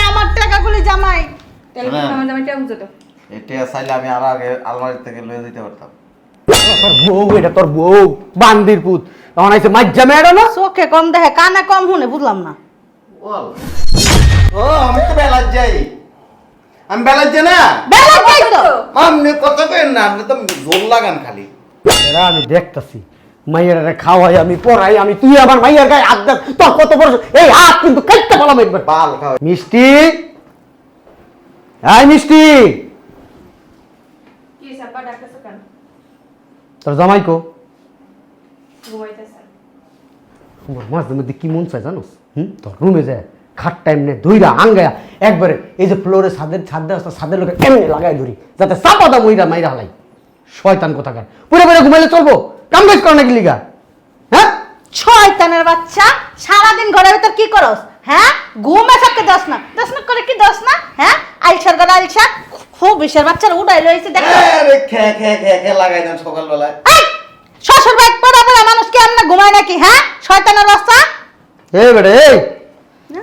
আমার টাকাগুলি জামাই এটা চাইলে আমি আর আগে আলমারি থেকে লয়ে দিতে পারতাম। তোর বউ, এটা তোর বউ বান্দির পুত। তখন আইছে মাজ্জা মেয়েরা না, চোখে কম দেখে কানে কম শুনে, বুঝলাম না। ও আমি তো বেলার যাই, আমি বেলার যাই না। বেলা যাই তো আপনি কথা কেন না, আপনি তো জোর লাগান খালি। এরা আমি দেখতাছি মাইয়ারে খাওয়াই, আমি পড়াই, আমি তুই আমার মাইয়ার গায়ে হাত দেখ, তোর কত বড় এই হাত কিন্তু কাটতে পারলাম একবার। পাল খাওয়া মিষ্টি, এই মিষ্টি, কি সাব্বা ডাকতেছ কেন? তোর জামাই কো? ঘুমাইতেছে। আমার মাঝে মধ্যে কি মন চায় জানোস? তোর রুমে যায় খাট টাইম নে ধুইরা আঙ্গায়া একবারে এই যে ফ্লোরে ছাদের রাস্তা ছাদের লোকে এমনি লাগাই ধরি, যাতে চাপা দাম ওইরা মাইরা হালাই। শয়তান কোথাকার, পুরো পুরো ঘুমাইলে চলবো? কাম কাজ কর নাকি লিগা? হ্যাঁ, শয়তানের বাচ্চা, সারাদিন ঘরের ভিতর কি করস? হ্যাঁ, ঘুমে থাকতে দস না করে কি দস না? হ্যাঁ, আলসার ঘরে আলসা, খুব বিশের বাচ্চার উড়াই লইছে দেখ। আরে খে খে খে খে লাগাই দেন সকালবেলায়। এই শ্বশুর বাড়ি পড়া পড়া মানুষ কি আমরা ঘুমায় নাকি? হ্যাঁ, শয়তানের বাচ্চা। এই বেটা এই,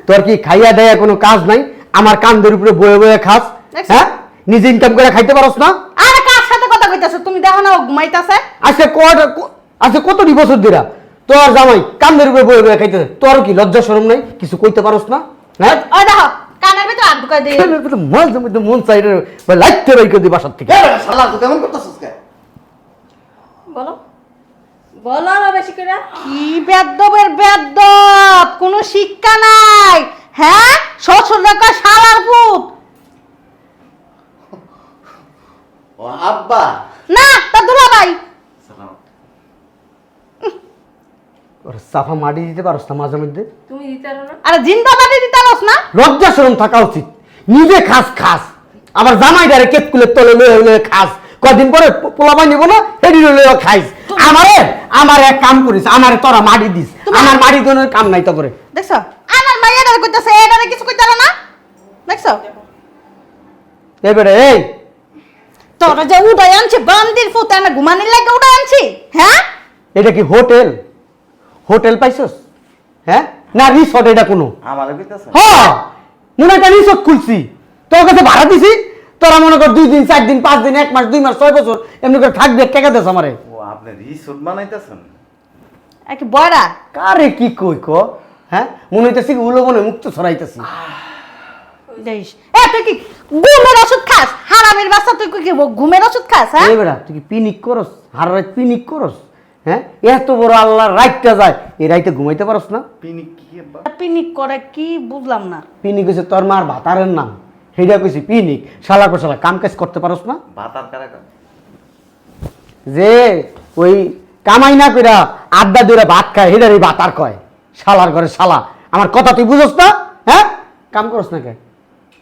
তোর কি খাইয়া দেয়া কোনো কাজ নাই? আমার কান্দের উপরে বয়ে বয়ে খাস? হ্যাঁ, নিজে ইনকাম করে খাইতে পারস না? আরে কার সাথে কথা কইতাছো তুমি? দেখো না ও ঘুমাইতাছে। আজকে কত বছর দিরা তোর জামাই কান্দের উপরে বয়ে বয়ে খাইতেছে, তোর কি লজ্জা শরম নাই? কিছু কইতে পারস না? হ্যাঁ, ওই দেখো কানের ভিতর হাত ঢুকাই দিয়ে মাঝে মধ্যে মন চাইরে লাইতে বাইক দিয়ে বাসার থেকে। শালা তো কেমন করতেছিস কে? বলো বলো না বেশি করে। কি বেদ্যবের বেদ্যব, কোনো শিক্ষা নাই। হ্যাঁ, শ্বশুর রেখা শালার পুত ও আব্বা না, তা দুলাভাই। সালাম। ওর সাফা মাটি দিতে পারস না মাঝে মধ্যে? তুমি দিতে পারো না? আরে জিন্দাবাদি দিতে পারস না? লজ্জা শরম থাকা উচিত। নিজে খাস খাস, আবার জামাই ডারে কেতকুলের তলে লয়ে লয়ে খাস। কদিন পরে পোলাপাই নিব না, এডি লয়ে খাইস। আমার এক কাম করিস, আমারে তোরা মাটি দিস, আমার মাটি দনের কাম নাই তো করে। দেখছো আমার মাইয়াটারে কইতাছে, এটারে কিছু কইতে পারো না? দেখছো এবারে এই তোরা যে উড়াই আনছে বান্দির ফুত, না ঘুমানির লাগে উড়াই আনছি? হ্যাঁ, এটা কি হোটেল? হোটেল পাইছস? হ্যাঁ না রিসর্ট এটা কোনো? আমারে কইতাছেন? হ্যাঁ, মনে একটা রিসর্ট খুলছি, তোর কাছে ভাড়া দিছি। তোরা মনে কর 2 দিন 4 দিন 5 দিন 1 মাস 2 মাস 6 বছর এমনি করে থাকবে, টাকা দেস আমারে। ও আপনি রিসোর্ট বানাইতেছেন? একে বয়রা কারে কি কই ক? হ্যাঁ, মনে হইতাছে কি উলো মনে মুক্ত ছড়াইতাছি। দেইস। এ তুই কি ঘুমের ওষুধ খাস? হারামির বাচ্চা, তুই কি ঘুমের ওষুধ খাস? হ্যাঁ, এই বেটা তুই কি পিনিক করস? হার রাত পিনিক করস? হ্যাঁ, এত বড় আল্লাহর রাইটটা যায়, এই রাইতে ঘুমাইতে পারস না? পিনিক কি আব্বা? পিনিক করে কি বুঝলাম না। পিনিক হইছে তোর মার ভাতারের নাম, সেইটা কইছি পিনিক। শালা কোশালা কাম কাজ করতে পারস না? ভাতার কারাকা যে ওই কামাই না কইরা আড্ডা দিরা ভাত খায়, হেডার এই ভাতার কয়। শালার ঘরে শালা, আমার কথা তুই বুঝস না? হ্যাঁ, কাম করস না কে?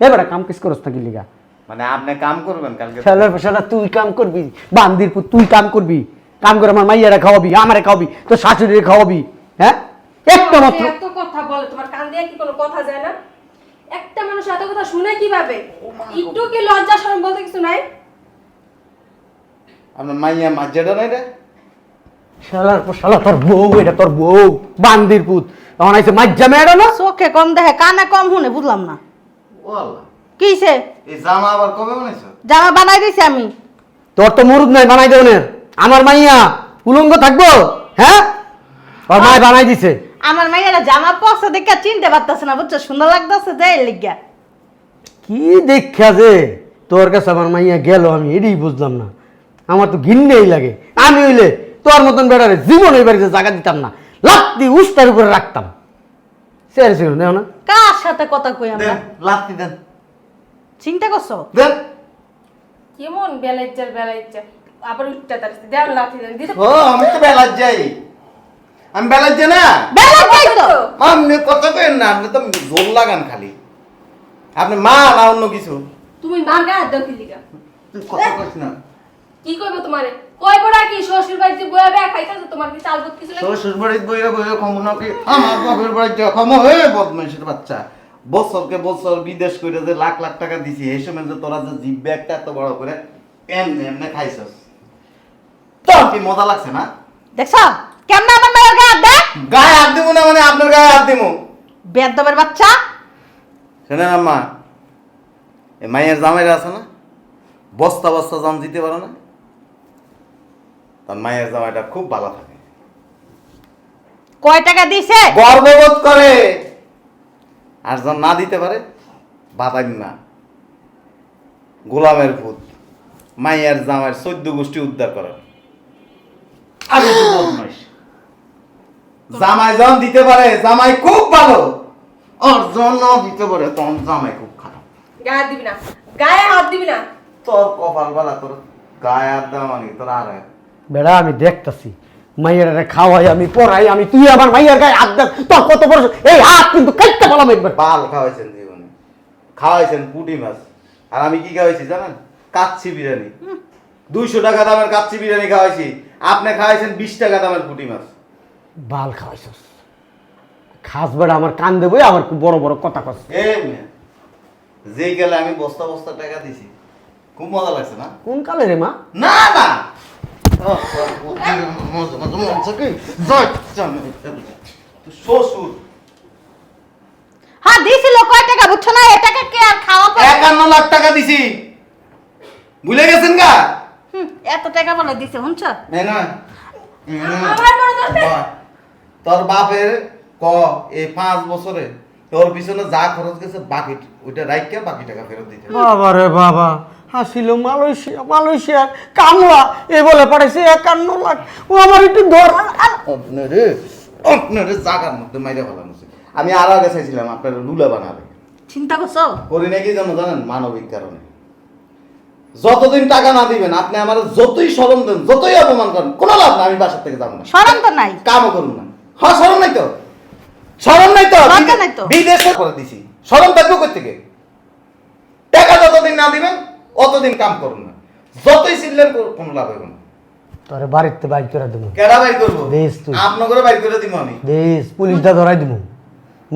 এ বেটা কাম কাজ করস না কি লিগা? মানে আপনি কাম করবেন কালকে? শালার শালা তুই কাম করবি, বান্দির পুত তুই কাম করবি। কাম করে আমার মাইয়ারে খাওয়াবি, আমারে খাওয়াবি, তোর শাশুড়িরে খাওয়াবি। হ্যাঁ, একটা মাত্র এত কথা বলে, তোমার কান দিয়ে কি কোনো কথা যায় না? একটা মানুষ এত কথা শুনে কিভাবে? একটু কি লজ্জা শরম বলতে কিছু নাই? আপনার মাইয়া মাজ্জাটা নাই রে? শালার পর শালা তোর বউ, এটা তোর বউ বান্দির পুত। তখন আইছে মাজ্জা মেয়েরা না। চোখে কম দেখে কানে কম শুনে, বুঝলাম না। ও আল্লাহ, কি হইছে? এই জামা আবার কবে বানাইছো? জামা বানাই দিছি আমি। তোর তো মুরুদ নাই বানাই দেওনের। আমার মাইয়া উলঙ্গ থাকবো? হ্যাঁ, ওর মায় বানাই দিছে। আমার মাইয়ারা জামা পরছে দেখে চিনতে পারতাছে না, বুঝছো? সুন্দর লাগতাছে যে এর লিগা। কি দেখা যে তোর কাছে আমার মাইয়া গেল, আমি এটাই বুঝলাম না। আমার তো ঘিন্নেই লাগে। আমি হইলে তোর মতন বেড়ারে জীবন ওই বাড়িতে জায়গা দিতাম না, লাত্তি উস্তার উপরে রাখতাম। সেরে ছিল দেখো না কার সাথে কথা কই আমরা? দেন লাত্তি দেন, চিন্তা করছো? দেন। কেমন বেলাইজ্জা আবার উঠতে তারছে দেন লাঠি দেন দিতে। ও আমি তো বেলার যাই, আমি বেলার যাই না। বেলা যাই তো। আপনি কথা কেন না, আপনি তো জোর লাগান খালি। আপনি মা না অন্য কিছু? তুমি মার গায়ে হাত দাও কি লিগা? তুই কথা কইস না। কি কইবো তোমারে? কই বড়া কি শ্বশুর বাড়িতে বয়া বেয়া খাইতাছো, তোমার কি চাল কিছু লাগে? শ্বশুর বাড়িতে বইয়া বইয়া ক্ষমো নাকি আমার বাপের বাড়িতে ক্ষমো হয়ে বদমাইশের বাচ্চা। বছরকে বছর বিদেশ করে যে লাখ লাখ টাকা দিছি, এই সময় যে তোরা যে জিভ একটা এত বড় করে এমনি এমনি খাইছস, তোর কি মজা লাগছে না? দেখছো কেমন আমার মায়ের গায়ে হাত দেয়? গায়ে হাত দিব না মানে আপনার গায়ে হাত দিব। বেয়াদবের বাচ্চা। শোনেন আম্মা, এই মায়ের জামাইরা আছে না, বস্তা বস্তা জাম দিতে পারে না, তার মায়ের জামাইটা খুব ভালো থাকে, কয় টাকা দিছে? গর্ববোধ করে। আর যখন না দিতে পারে, বাতাইমা গোলামের ভূত, মায়ের জামাইয়ের 14 গোষ্ঠী উদ্ধার করার। আমি তো বদমাইশ। জামাই যখন দিতে পারে, জামাই খুব ভালো, আর যখন না দিতে পারে, তখন জামাই খুব খারাপ। গায়ে হাত দিবি না, গায়ে হাত দিবি না। তোর কপাল বালা, তোর গায়ে হাত দেওয়া মানে তোর আর বেড়া আমি দেখতাছি মাইয়ের খাওয়াই, আমি পড়াই, আমি তুই আমার মাইয়ের গায়ে হাত দেখ, তোর কত বড় এই হাত কিন্তু কাটতে বললাম একবার। বাল খাওয়াইছেন জীবনে, খাওয়াইছেন পুঁটি মাছ, আর আমি কি খাওয়াইছি জানেন? কাচ্চি বিরিয়ানি। 200 টাকা দামের কাচ্চি বিরিয়ানি খাওয়াইছি, আপনি খাওয়াইছেন 20 টাকা দামের পুঁটি মাছ। বাল খাওয়াইছস খাস বেড়া, আমার কান দেবই, আমার খুব বড় বড় কথা কস। যেই গেলে আমি বস্তা বস্তা টাকা দিছি, খুব মজা লাগছে না? কোন কালে রে মা? না না শ্বশুর হ্যাঁ দিছিল, কয় টাকা বুঝছো না? এ টাকা কে আর খাওয়া পাবে? 51 লাখ টাকা দিছি, ভুলে গেছেন গা? এত টাকা বলে দিছে শুনছ? আমার বড় দরকার। তোর বাপের ক এই 5 বছরে তোর পিছনে যা খরচ গেছে, বাকি ওইটা রাইখা বাকি টাকা ফেরত দিতে। বাবা রে বাবা, হাসিল মালয়েশিয়ার কামলা এ বলে পাঠাইছে 51 লাখ। ও আমার একটু ধর। আপনারে জাগার মধ্যে মাইরে ফেলানো উচিত। আমি আর আগে চাইছিলাম আপনার লুলা বানাবে, চিন্তা করছো? করি নাকি জানো জানেন? মানবিক কারণে। যতদিন টাকা না দিবেন, আপনি আমার যতই শরম দেন, যতই অপমান করেন, কোনো লাভ না, আমি বাসার থেকে যাবো না, শরম তো নাই। কামও করুন না। হ্যাঁ শরম নাই তো, শরম নাই তো, লজ্জা নাই তো। বিদেশ করে দিছি, শরম থাকবো কই থেকে? টাকা যতদিন না দিবেন অতদিন কাম করুন না, যতই চিনলেন কোনো লাভ হবে না। তোরে বাড়িতে বাইর করে দেবো। কেডা বাইর করবো? দেশ তুই। আপনাকে বাইর করে দিব আমি। দেশ পুলিশটা ধরাই দিব,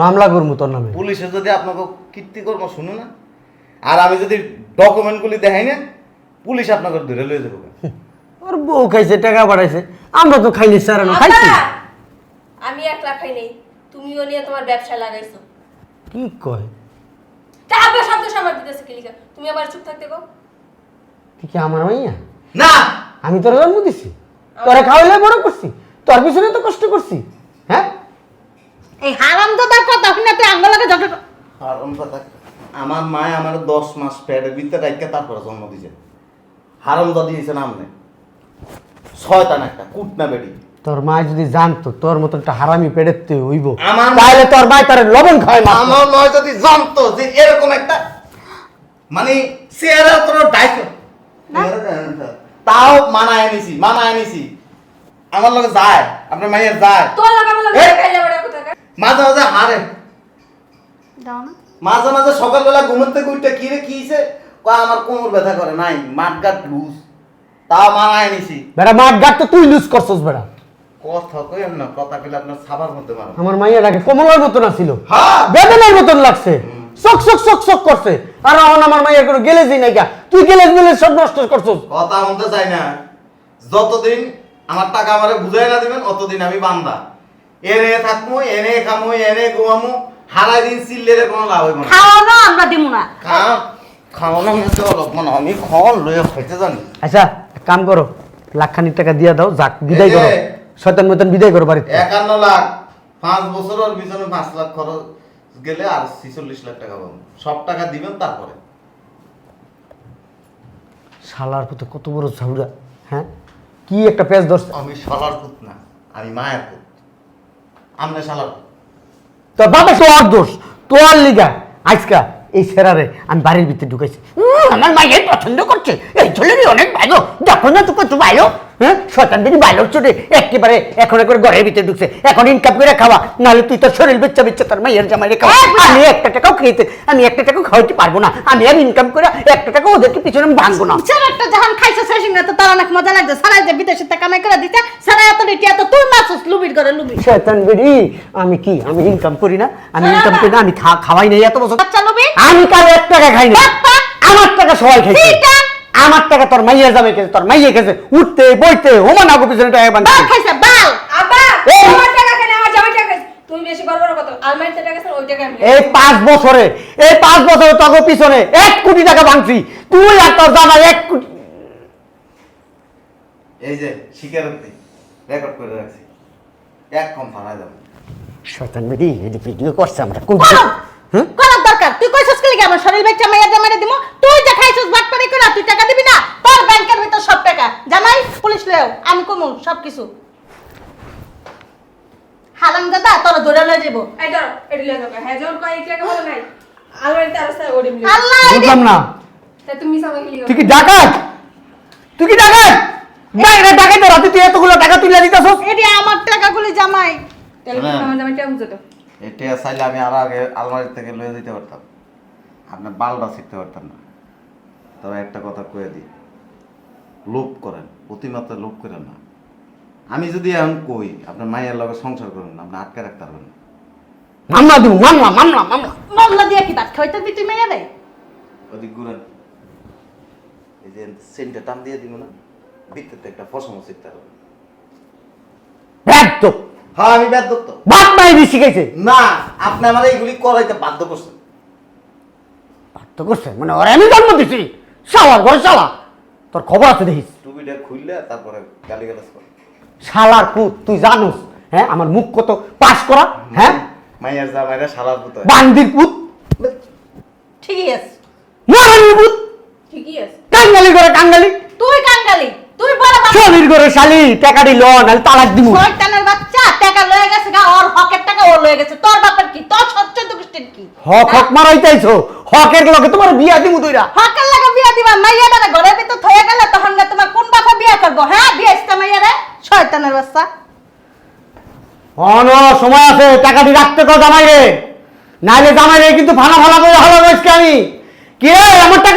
মামলা করবো তোর নামে। পুলিশে যদি আপনাকে কীর্তিকর্ম শুনে না, আর আমি যদি ডকুমেন্টগুলি দেখাই না, পুলিশ আপনাকে ধরে লয়ে যাবো। ওর বউ খাইছে, টাকা বাড়াইছে, আমরা তো খাইনি স্যার, খাইছি। আব্বা, আমি 1 লাখ খাই নাই, তুমিও নিয়ে তোমার ব্যবসা লাগাইছো। কি কয়? তা আব্বা শব্দ সামার দিতেছে কি লিগা? তুমি আবার চুপ থাকতে গো। তুই কি আমার মাইয়া? না আমি তোর জন্ম দিছি, তোরা খাওয়াইলে বড় করছি, তোর পিছনে তো কষ্ট করছি। হ্যাঁ এই হারামজাদার কথা শুনে তুই আঙ্গলাকে ঝগড়া কর। হারাম কথা। আমার মায় আমার 10 মাস পেটের ভিতরে রাখতে তারপরে জন্ম দিয়েছে। হারাম দাদি দিয়েছে নাম নেই, শয়তান একটা কুটনা বেড়ি। তোর মা যদি জানতো তোর মতো একটা হারামি পেড়েতে হইব, আমার তাহলে তোর মা তার লবণ খায় মা। আমার নয় যদি জানতো যে এরকম একটা মানে চেহারা তোর ডাইক, তাও মানায় নিছি আমার লগে যায়, আপনার মায়ের যায়, তোর লাগা আমার লাগা এই! খাইলে বড় কথা কা। মাঝে মাঝে হারে, দাও না। মাঝে মাঝে সকালবেলা ঘুমের থেকে উঠতে কি রে কি হইছে, কয় আমার কোমর ব্যথা করে, নাই মাঠঘাট লুজ, তাও মানায় নিছি। বেটা মাঠ গাট তো তুই লুজ করছস বেটা। কথা কইেন না, কথা কইলে আপনার ছাবার মধ্যে মারো। আমার মাইয়াটাকে কমলার মতন ছিল, হ্যাঁ বেদনার মতন লাগছে, চক চক চক চক করছে। আর আমার মাইয়ার কোনো গেলেজই নাই গা, তুই গেলেজ মিলেজ সব নষ্ট করছস। কথা বলতে চাই না, যতদিন আমার টাকা আমারে বুঝাই না দিবেন অতদিন আমি বান্দা। এনে থাকবো, এনে খামো, এনে ঘুমামো, হারাই দিন চিল্লেরে কোনো লাভ হইব না। খাওয়ানো আমরা দিব না। খাওয়ানো মধ্যে অলপ মানে আমি খাওয়ান লইয়া খাইতে জানি। আচ্ছা এক কাম করো, লাখখানিক টাকা দিয়া দাও, যাক বিদায় করো, শয়তান মতন বিদায় করো বাড়িতে। 51 লাখ 5 বছরের পিছনে 5 লাখ খরচ গেলে আর 46 লাখ টাকা পাবো, সব টাকা দিবেন তারপরে। শালার পুতে কত বড় ঝাউরা, হ্যাঁ কি একটা পেঁচ ধরছে। আমি শালার পুত না, আমি মায়ের পুত, আমনে শালার পুত। তোর বাবা তোর দোষ, তোর লিগা আজকা এই সেরারে আমি বাড়ির ভিতরে ঢুকাইছি। আমার মায়ের পছন্দ করছে, এই ছেলেরই অনেক ভালো, দেখো না তো কত ভালো, হ্যাঁ শয়তান দিদি ভালো চোটে একেবারে এখন একবার ঘরের ভিতরে ঢুকছে। এখন ইনকাম করে খাওয়া, নাহলে তুই তোর শরীর বেচ্চা বেচ্চা তোর মায়ের জামাইরে খাওয়া। আমি একটা টাকাও খেতে, আমি একটা টাকাও খাওয়াতে পারবো না, আমি আর ইনকাম করে একটা টাকা ওদেরকে পিছনে ভাঙবো না। স্যার একটা যখন খাইছে সেই সঙ্গে তো তার অনেক মজা লাগছে। সারা যে বিদেশে টাকা কামাই করে দিতে, সারা এত রেটি এত তুই মাসুস লুবির করে লুবি। শয়তান বেরি, আমি কি আমি ইনকাম করি না? আমি ইনকাম করি না, আমি খাওয়াই নাই এত বছর। বাচ্চা লুবি আমি কারো 1 টাকা খাই না, আমার টাকা সবাই খাইছে। আমার টাকা তোর মাইয়া জামাই খেয়েছে, তোর মাইয়া খেয়েছে, উঠতে বইতে হোমান আগো পিছনে টাকা বান্ধে বাল খাইছে বাল। আব্বা, এই! তোমার টাকা কেন আমার আলমারিতে টাকা আছে ওই টাকা আমি এই 5 বছরে তোকে পিছনে 1 কোটি টাকা ভাঙছি, তুই আর তোর জামাই 1 কোটি। এই যে স্বীকারোক্তি রেকর্ড করে রাখছি, এক কম থানায় যাবো। শয়তান বেটি এই যে ভিডিও করছে আমরা কোন হ্যাঁ করার দরকার তুই কইছস কি লাগি আমার শরীর বেচা মাইয়া জামাইরে দিমু তুই যে খাইছস বাটপারি করে তুই টাকা দিবি না তোর ব্যাংকের ভিতর সব টাকা জামাই পুলিশ লও আমি কমু সব কিছু হালাম দাদা তোর ধরে লয়ে যাবো এই ধর এটা লিয়ে যাও হ্যাঁ যখন কয় এই টাকা বলে নাই আলমারিতে আছে ওডি মিলে আল্লাহ বুঝলাম না, তা তুমি সবাই কি লিও তুই কি ডাকাত? বাইরে ডাকাত রাতে তুই এতগুলো টাকা তুলে দিতেছস? এটি আমার টাকাগুলি জামাই তাহলে হ্যাঁ। আমার জামাই টাকা বুঝে দাও এটা চাইলে আমি আরো আগে আলমারি থেকে লয়ে দিতে পারতাম, আপনার বালটা শিখতে পারতাম না। তবে একটা কথা কয়ে দিই, লোভ করেন, অতিমাত্রা লোভ করেন না। আমি যদি এখন কই আপনার মায়ের লগে সংসার করুন, আপনি আটকে রাখতে পারবেন না। মামলা দিব, মামলা। মামলা দিয়ে কি ভাত খাইতে দিই তুই মেয়ে দেয় ওদিক ঘুরেন, এই যে সেন্টে টান দিয়ে দিব না, ভিতরে একটা ফসম শিখতে পারবেন। ব্যর্থ হ্যাঁ আমি ব্যর্থ বাপ মাই শিখাইছে। না, আপনি আমার এইগুলি করাইতে বাধ্য করছেন। বাধ্য করছে মানে ওরে আমি জন্ম দিছি, শালার ঘরে শালা। তোর খবর আছে দেখিস। টুপিটা খুললে তারপরে গালিগালাজ করে। শালার পুত তুই জানোস হ্যাঁ আমার মুখ কত পাস করা, হ্যাঁ মাইয়ার জামাইরা শালার পুত হয়। বান্দির পুত, ঠিকই আছে মহানির পুত, ঠিকই আছে কাঙ্গালি করে কাঙ্গালি, তুই কাঙ্গালি তুই বড় বাচ্চা চলির করে শালি টাকাটি ল নাহলে তালাক দিমু। শয়তানের বাচ্চা টাকা লয়ে গেছে গা ওর হকের টাকা ও লয়ে গেছে তোর বাপের কি তোর সচ্চয় দুষ্টের কি হক মারাইতেছো, হকের লগে তোমার বিয়া দিমু তুইরা। হকের লাগা বিয়া দিবা মাইয়া দাদা ঘরের ভিতর থয়ে গেলে তখন না তোমার কোন বাপা বিয়া করবো হ্যাঁ বিয়া ইস্তা মাইয়া রে শয়তানের বাচ্চা অন সময় আছে, টাকাটি রাখতে কো জামাই রে, নাইলে জামাই রে কিন্তু ফালা করে হলো আজকে আমি। কি রে আমার টাকা